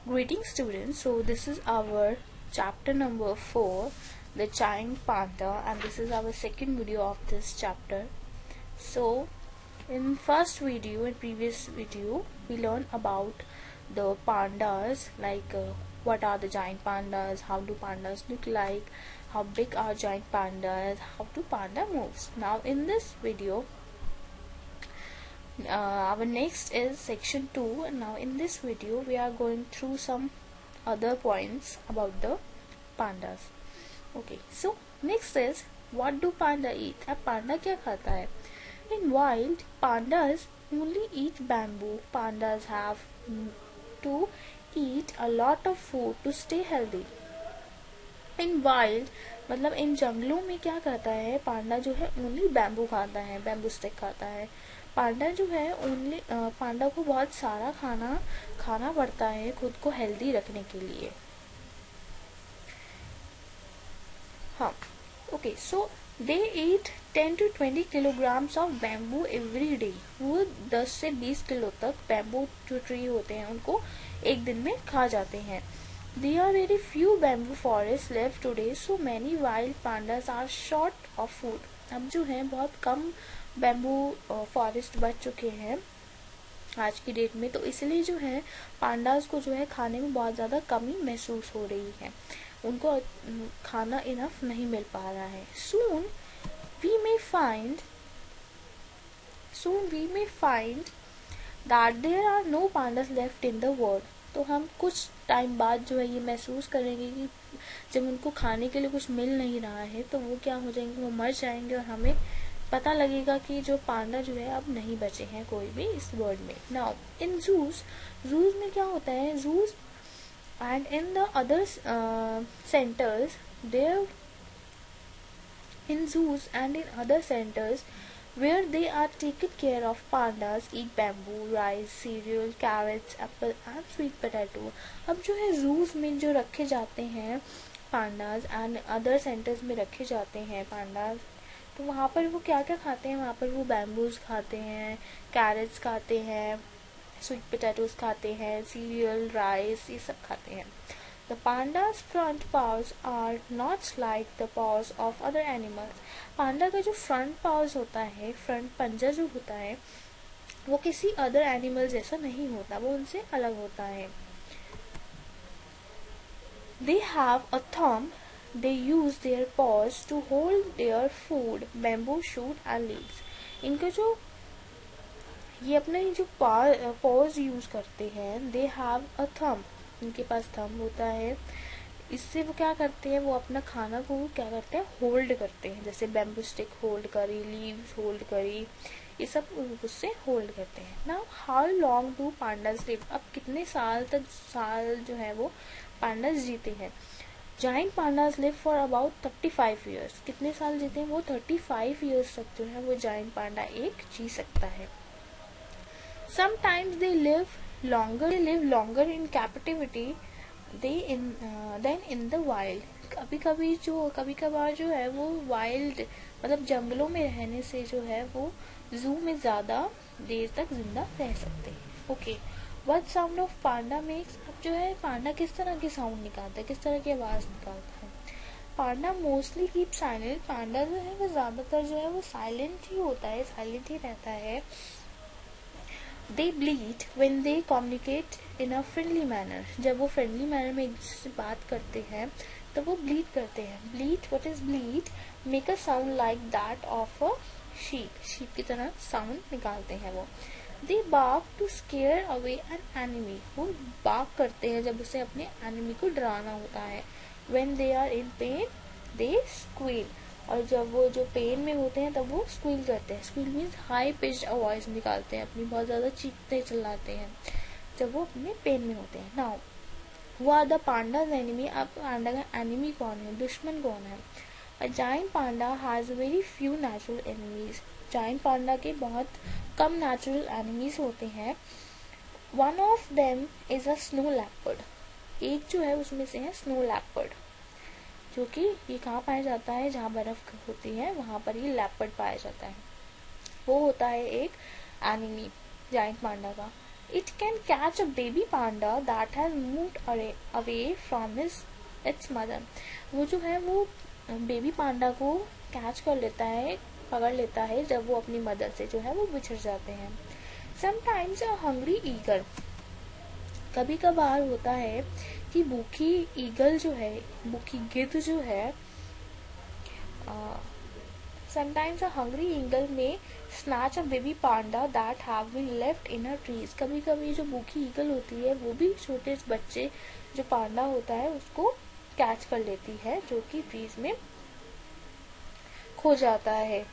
Greetings students, so this is our chapter number 4, the giant panda, and this is our second video of this chapter. So in previous video we learned about the pandas, like what are the giant pandas, how do pandas look like, how big are giant pandas, how do panda moves. Now in this video our next is section 2, and now in this video we are going through some other points about the pandas. Okay, so next is what do panda eat? अब पांडा क्या खाता है? In wild, pandas only eat bamboo. Pandas have to eat a lot of food to stay healthy. In wild मतलब इन जंगलों में क्या करता है पांडा जो है ओनली बैम्बू खाता है, बैम्बू स्टिक खाता है. पांडा जो है ओनली पांडा को बहुत सारा खाना पड़ता है खुद को हेल्दी रखने के लिए. हाँ, okay, so they eat 10 to 20 kilograms of bamboo every day. वो 10 से 20 किलो तक बैम्बू जो ट्री होते हैं उनको एक दिन में खा जाते हैं. There are very few bamboo forests left today, so many wild pandas are short of food. अब जो है बहुत कम बैम्बू फॉरेस्ट बच चुके हैं आज की डेट में, तो इसलिए जो है पांडास को जो है खाने में बहुत ज़्यादा कमी महसूस हो रही है, उनको खाना इनफ नहीं मिल पा रहा है. Soon we may find that there are no pandas left in the world. तो हम कुछ टाइम बाद जो है ये महसूस करेंगे कि जब उनको खाने के लिए कुछ मिल नहीं रहा है तो वो क्या हो जाएंगे, वो मर जाएंगे, और हमें पता लगेगा कि जो पांडा जो है अब नहीं बचे हैं कोई भी इस वर्ल्ड में. नाउ इन जूज में क्या होता है, zoos and in the other centres there in zoos and in other centers where they are taken care of, pandas eat bamboo, rice, cereal, carrots, apple and sweet potato. अब जो है zoos में जो रखे जाते हैं pandas and other centers में रखे जाते हैं pandas, तो वहाँ पर वो क्या क्या खाते हैं, वहाँ पर वो bamboos खाते हैं, carrots खाते हैं, sweet potatoes खाते हैं, cereal, rice, ये सब खाते हैं. The panda's front paws are not like the paws of other animals. पांडा का जो फ्रंट पाव्स होता है, फ्रंट पंजा जो होता है, वो किसी अदर एनिमल जैसा नहीं होता, वो उनसे अलग होता है. They have a thumb. They use their paws to hold their food, bamboo shoot and leaves. इनका जो ये अपना जो paws यूज करते हैं, they have a thumb. उनके पास थंब होता है, इससे वो क्या करते हैं, वो अपना खाना को क्या करते हैं, होल्ड करते हैं. जैसे बैम्बू स्टिक होल्ड करी, लीव्स होल्ड करी, ये सब उससे होल्ड करते हैं. Now how long do pandas live? अब कितने साल जो है वो पांडास जीते हैं? Giant pandas live for about 35 years. कितने साल जीते हैं वो? 35 years तक जो है वो जाइंट पांडा एक जी सकता है. Sometimes they live longer in captivity than in the wild. कभी कभार जो है वो वाइल्ड मतलब जंगलों में रहने से जो है वो जू में ज्यादा देर तक जिंदा रह सकते हैं. Okay, what sound of Panda makes? अब जो है पांडा किस तरह की साउंड निकालता है, किस तरह की आवाज निकालता है? पांडा मोस्टली कीप साइलेंट. पांडा जो है वो ज्यादातर जो है वो साइलेंट ही होता है, साइलेंट ही रहता है. They bleat when they communicate in a friendly manner. जब वो friendly manner में एक दूसरे से बात करते हैं तो वो bleat करते हैं. Bleat, what is bleat? Make a sound like that of a sheep. Sheep की तरह sound निकालते हैं वो. They bark to scare away an enemy. वो bark करते हैं जब उसे अपने enemy को डराना होता है. When they are in pain, they squeal. और जब वो जो पेन में होते हैं तब वो स्क्वील करते हैं. Squeal means high pitched voice निकालते हैं, अपनी बहुत ज़्यादा चीखते चिल्लाते हैं जब वो अपने पेन में होते हैं. नाउ वो आर द पांडाज एनिमी. अब पांडा का एनिमी कौन है, दुश्मन कौन है? A giant panda has very few natural enemies. Giant panda के बहुत कम नेचुरल एनिमीज होते हैं. One of them is a snow leopard. एक जो है उसमें से है स्नो लेपर्ड, जो कि ये कहाँ पाया जाता है, जहाँ बर्फ होती है वहां पर ये लेपर्ड पाया जाता है. वो होता है एक एनिमी जाइंट पांडा का. It can catch a baby panda that has moved away from its mother. वो जो है वो बेबी पांडा को कैच कर लेता है, पकड़ लेता है जब वो अपनी मदर से जो है वो बिछड़ जाते हैं. Sometimes a hungry eagle, कभी कभार होता है कि भूखी ईगल जो है, भूखी गिद्ध जो है, sometimes a hungry eagle may snatch a baby panda that have been left in a trees. कभी कभी जो भूखी ईगल होती है वो भी छोटे बच्चे जो पांडा होता है उसको कैच कर लेती है जो कि ट्रीज में खो जाता है.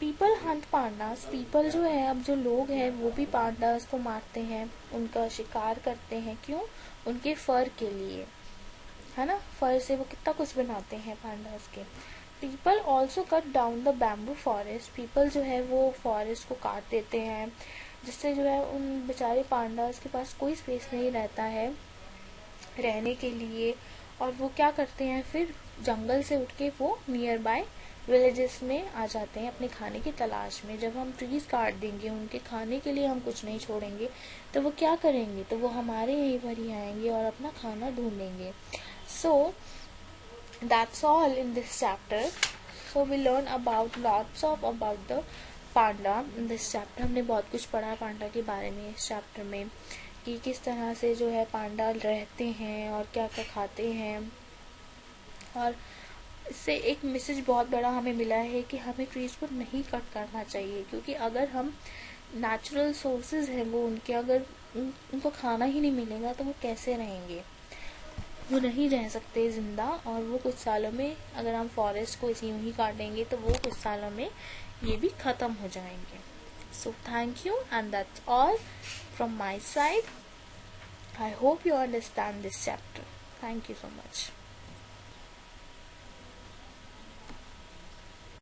पीपल हंट पांडास, पीपल जो है, अब जो लोग हैं वो भी पांडास को मारते हैं, उनका शिकार करते हैं. क्यों? उनके फर के लिए, है ना. फर से वो कितना कुछ बनाते हैं पांडास के. People also cut down the bamboo forest, people जो है वो फॉरेस्ट को काट देते हैं जिससे जो है उन बेचारे पांडास के पास कोई स्पेस नहीं रहता है रहने के लिए. और वो क्या करते हैं, फिर जंगल से उठ के वो नियर बाय विलेजेस में आ जाते हैं अपने खाने की तलाश में. जब हम ट्रीज काट देंगे, उनके खाने के लिए हम कुछ नहीं छोड़ेंगे, तो वो क्या करेंगे, तो वो हमारे यहीं पर ही आएंगे और अपना खाना ढूंढेंगे. सो that's all in this chapter. So we learn about about the panda in this chapter. हमने बहुत कुछ पढ़ा पांडा के बारे में इस चैप्टर में, कि किस तरह से जो है पांडा रहते हैं और क्या क्या खाते हैं. और इससे एक मैसेज बहुत बड़ा हमें मिला है कि हमें ट्रीज को नहीं कट करना चाहिए, क्योंकि अगर हम नेचुरल सोर्सेज हैं वो उनके, अगर उनको खाना ही नहीं मिलेगा तो वो कैसे रहेंगे, वो नहीं रह सकते जिंदा. और वो कुछ सालों में, अगर हम फॉरेस्ट को यूं ही काटेंगे तो वो कुछ सालों में ये भी खत्म हो जाएंगे. So thank you and that's all from my side. I hope you understand this chapter. Thank you so much.